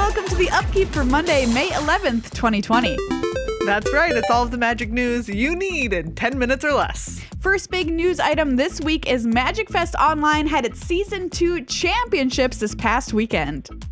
welcome to the Upkeep for Monday, May 11th, 2020. That's right, it's all of the Magic news you need in 10 minutes or less. First big news item this week is Magic Fest Online had its Season 2 championships this past weekend.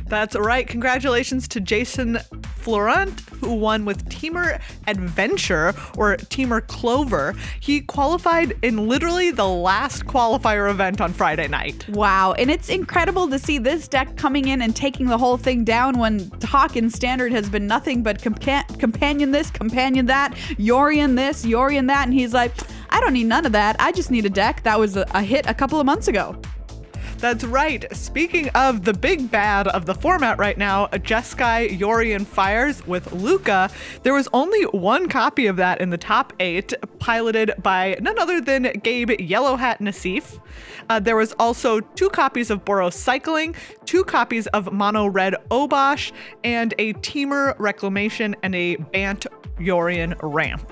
That's right, congratulations to Jason Florent, who won with Teamer Adventure, or Teamer Clover. He qualified in literally the last qualifier event on Friday night. Wow, and it's incredible to see this deck coming in and taking the whole thing down when talk in Standard has been nothing but companion this, companion that, Yorion this, Yorion that, and he's like, I don't need none of that. I just need a deck that was a hit a couple of months ago. That's right. Speaking of the big bad of the format right now, Jeskai Yorion Fires with Luca, there was only one copy of that in the top 8, piloted by none other than Gabe Yellowhat Nassif. There was also 2 copies of Boros Cycling, 2 copies of Mono Red Obosh, and a Teamer Reclamation and a Bant Yorion Ramp.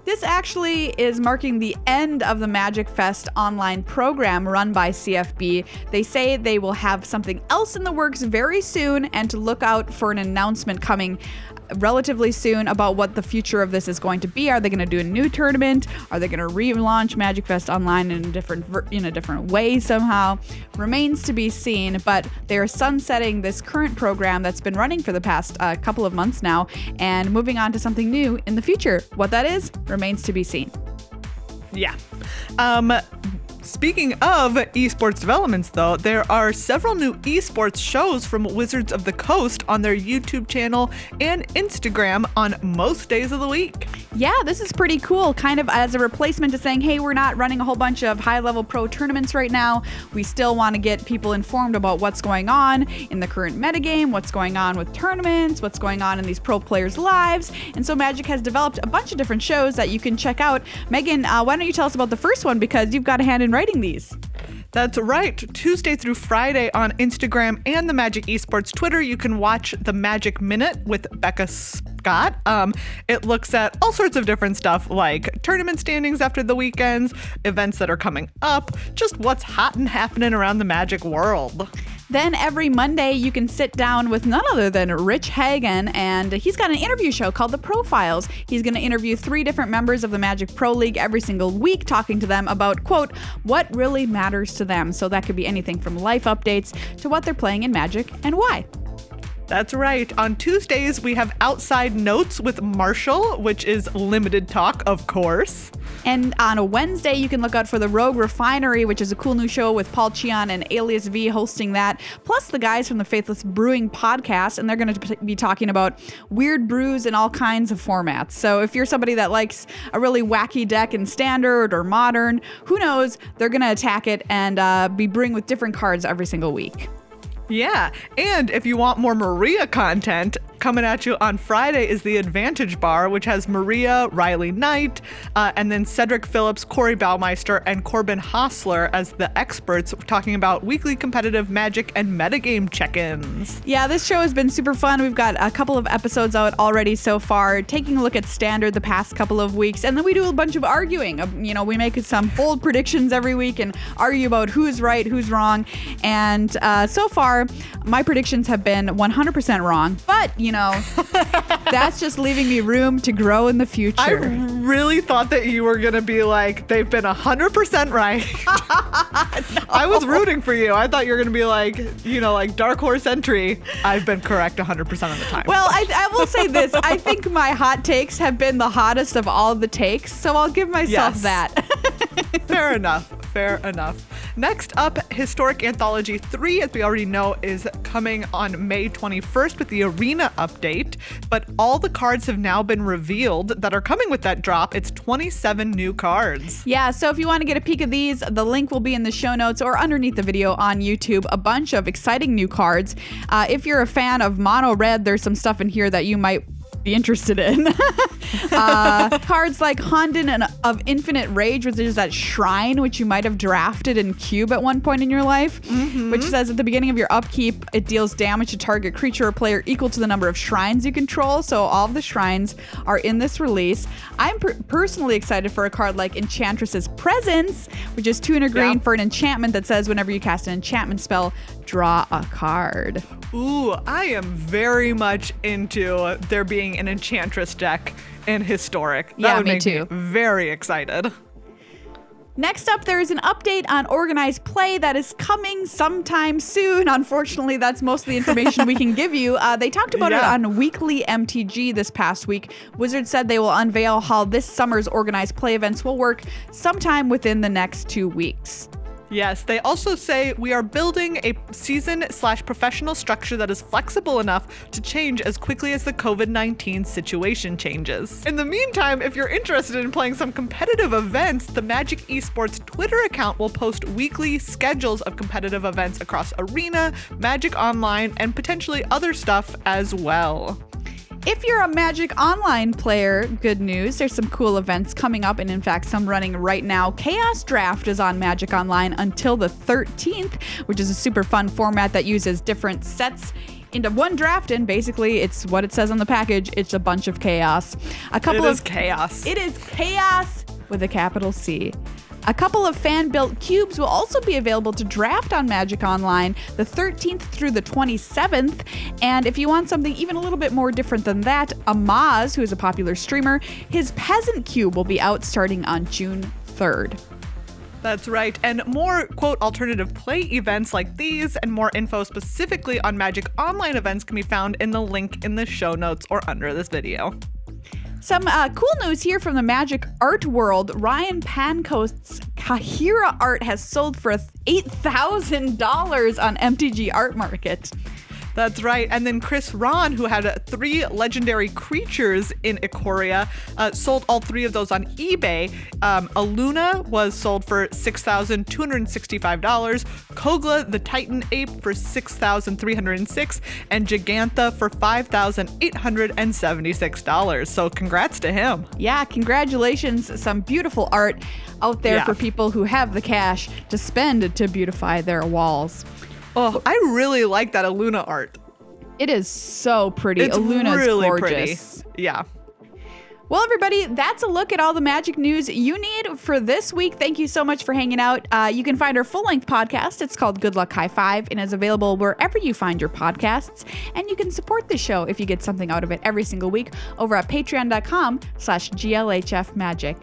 This actually is marking the end of the Magic Fest online program run by CFB. They say they will have something else in the works very soon and to look out for an announcement coming relatively soon about what the future of this is going to be. Are they going to do a new tournament? Are they going to relaunch Magic Fest Online in a different way somehow? Remains to be seen, but they are sunsetting this current program that's been running for the past couple of months now and moving on to something new in the future. What that is remains to be seen. Yeah. Speaking of esports developments, though, there are several new esports shows from Wizards of the Coast on their YouTube channel and Instagram on most days of the week. Yeah, this is pretty cool, kind of as a replacement to saying, hey, we're not running a whole bunch of high-level pro tournaments right now. We still want to get people informed about what's going on in the current metagame, what's going on with tournaments, what's going on in these pro players' lives. And so Magic has developed a bunch of different shows that you can check out. Megan, why don't you tell us about the first one, because you've got a hand in writing these. That's right. Tuesday through Friday on Instagram and the Magic Esports Twitter, you can watch the Magic Minute with Becca Scott. It looks at all sorts of different stuff like tournament standings after the weekends, events that are coming up, just what's hot and happening around the Magic world. Then every Monday, you can sit down with none other than Rich Hagan, and he's got an interview show called The Profiles. He's going to interview 3 different members of the Magic Pro League every single week, talking to them about, quote, what really matters to them. So that could be anything from life updates to what they're playing in Magic and why. That's right. On Tuesdays, we have Outside Notes with Marshall, which is limited talk, of course. And on a Wednesday, you can look out for the Rogue Refinery, which is a cool new show with Paul Cheon and Alias V hosting that, plus the guys from the Faithless Brewing podcast, and they're going to be talking about weird brews in all kinds of formats. So if you're somebody that likes a really wacky deck in Standard or Modern, who knows, they're going to attack it and be brewing with different cards every single week. Yeah, and if you want more Maria content, coming at you on Friday is the Advantage Bar, which has Maria, Riley Knight, and then Cedric Phillips, Corey Baumeister, and Corbin Hostler as the experts talking about weekly competitive Magic and metagame check-ins. Yeah, this show has been super fun. We've got a couple of episodes out already so far, taking a look at Standard the past couple of weeks, and then we do a bunch of arguing. We make some bold predictions every week and argue about who's right, who's wrong, and so far, my predictions have been 100% wrong, but that's just leaving me room to grow in the future. I really thought that you were going to be like, they've been 100% right. No. I was rooting for you. I thought you were going to be like, like Dark Horse entry. I've been correct 100% of the time. Well, I will say this. I think my hot takes have been the hottest of all the takes, so I'll give myself that. Fair enough. Next up, Historic Anthology 3, as we already know, is coming on May 21st with the Arena update, but all the cards have now been revealed that are coming with that drop. It's 27 new cards. Yeah, so if you want to get a peek of these, the link will be in the show notes or underneath the video on YouTube. A bunch of exciting new cards. If you're a fan of Mono Red, there's some stuff in here that you might be interested in. Cards like Honden of Infinite Rage, which is that shrine which you might have drafted in Cube at one point in your life, which says at the beginning of your upkeep, it deals damage to target creature or player equal to the number of shrines you control. So all of the shrines are in this release. I'm personally excited for a card like Enchantress's Presence, which is 2 and a green for an enchantment that says whenever you cast an enchantment spell, draw a card. Ooh, I am very much into there being an Enchantress deck in Historic. That would me make too. me very excited. Next up, there is an update on organized play that is coming sometime soon. Unfortunately, that's most of the information we can give you. They talked about it on Weekly MTG this past week. Wizards said they will unveil how this summer's organized play events will work sometime within the next 2 weeks. Yes, they also say we are building a season/professional structure that is flexible enough to change as quickly as the COVID-19 situation changes. In the meantime, if you're interested in playing some competitive events, the Magic Esports Twitter account will post weekly schedules of competitive events across Arena, Magic Online, and potentially other stuff as well. If you're a Magic Online player, good news, there's some cool events coming up, and in fact, some running right now. Chaos Draft is on Magic Online until the 13th, which is a super fun format that uses different sets into one draft, and basically it's what it says on the package. It's a bunch of chaos. Chaos. It is chaos with a capital C. A couple of fan-built cubes will also be available to draft on Magic Online the 13th through the 27th. And if you want something even a little bit more different than that, Amaz, who is a popular streamer, his Peasant Cube will be out starting on June 3rd. That's right. And more, quote, alternative play events like these and more info specifically on Magic Online events can be found in the link in the show notes or under this video. Some cool news here from the Magic art world. Ryan Pancoast's Kahira art has sold for $8,000 on MTG Art Market. That's right. And then Chris Ron, who had 3 legendary creatures in Ikoria, sold all 3 of those on eBay. Aluna was sold for $6,265, Kogla the Titan Ape for $6,306, and Gigantha for $5,876. So congrats to him. Yeah, congratulations. Some beautiful art out there for people who have the cash to spend to beautify their walls. Oh, I really like that Aluna art. It is so pretty. It's Aluna's really gorgeous. pretty. Yeah. Well, everybody, that's a look at all the Magic news you need for this week. Thank you so much for hanging out. You can find our full-length podcast. It's called Good Luck High Five and is available wherever you find your podcasts. And you can support the show if you get something out of it every single week over at patreon.com/GLHFMagic.